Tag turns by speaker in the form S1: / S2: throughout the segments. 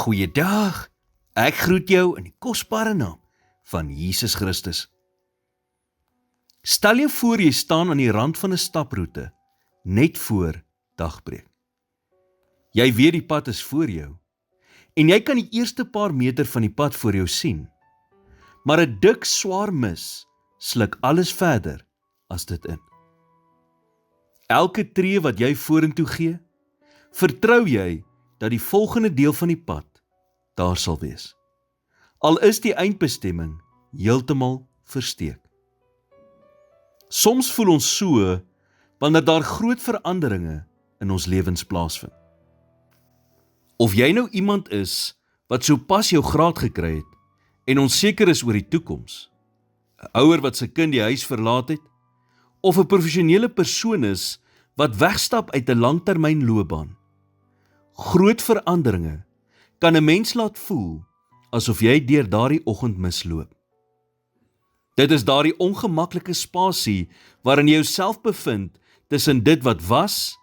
S1: Goeiedag, ek groet jou in die kosbare naam van Jesus Christus. Stel jou voor jy staan aan die rand van 'n staproete, net voor dagbreek. Jy weet die pad is voor jou, en jy kan die eerste paar meter van die pad voor jou sien, maar 'n dik swaar mis sluk alles verder as dit in. Elke tree wat jy vorentoe gee, vertrou jy dat die volgende deel van die pad daar sal wees. Al is die eindbestemming heeltemal versteek. Soms voel ons so, wanneer daar groot veranderinge in ons lewens plaasvind. Of jy nou iemand is, wat sopas jou graad gekry het, en onseker is oor die toekoms, 'n ouer wat sy kind die huis verlaat het, of 'n professionele persoon is, wat wegstap uit 'n langtermynloopbaan. Groot veranderinge kan 'n mens laat voel, asof jy deur daardie oggend misloop. Dit is daardie ongemaklike spasie, waarin jy jouself bevind, tussen dit wat was,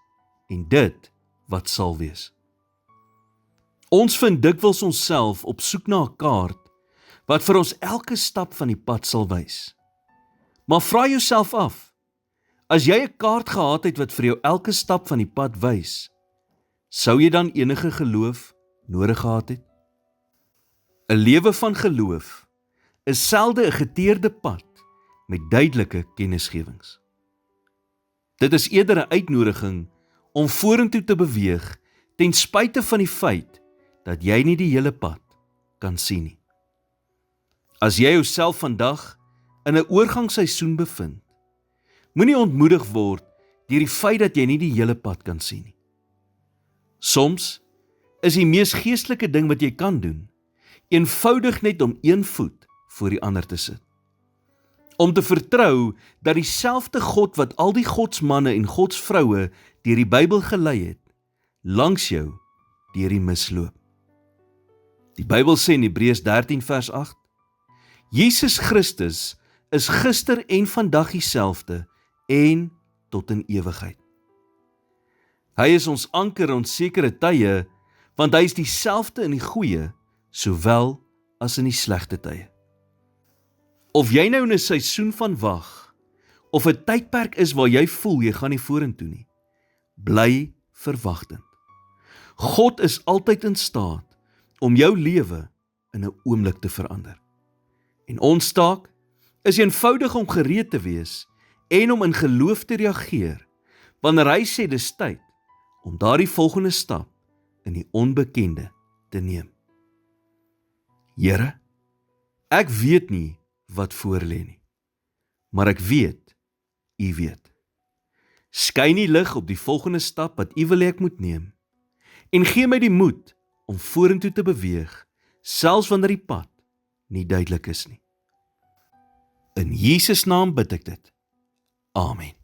S1: en dit wat sal wees. Ons vind dikwels onsself op soek na 'n kaart, wat vir ons elke stap van die pad sal wys. Maar vra jouself af, as jy 'n kaart gehad het wat vir jou elke stap van die pad wys, sou jy dan enige geloof nodig gehad het? 'n Lewe van geloof is selde 'n geteerde pad met duidelike kennisgewings. Dit is eerder 'n uitnodiging om vorentoe te beweeg ten spyte van die feit dat jy nie die hele pad kan sien nie. As jy jouself vandag in 'n oorgangsseisoen bevind, moenie ontmoedig word deur die feit dat jy nie die hele pad kan sien nie. Soms is die mees geestelike ding wat jy kan doen, eenvoudig net om een voet voor die ander te sit. Om te vertrou dat dieselfde God wat al die godsmanne en godsvroue deur die Bybel gelei het, langs jou deur die misloop. Die Bybel sê in Hebreërs 13 vers 8, Jesus Christus is gister en vandag dieselfde en tot in ewigheid. Hy is ons anker in onsekere tye, want hy is dieselfde in die goeie, sowel as in die slegte tye. Of jy nou in 'n seisoen van wag, of 'n tydperk is waar jy voel jy gaan nie vorentoe nie, bly verwagtend. God is altyd in staat om jou lewe in 'n oomblik te verander. En ons taak is eenvoudig om gereed te wees en om in geloof te reageer, wanneer hy sê dis tyd om daardie volgende stap in die onbekende te neem. Here, ek weet nie wat voor lê nie, maar ek weet, U weet. Skyn die lig op die volgende stap wat U wil hê ek moet neem, en gee my die moed om vorentoe te beweeg, selfs wanneer die pad nie duidelik is nie. In Jesus naam bid ek dit. Amen.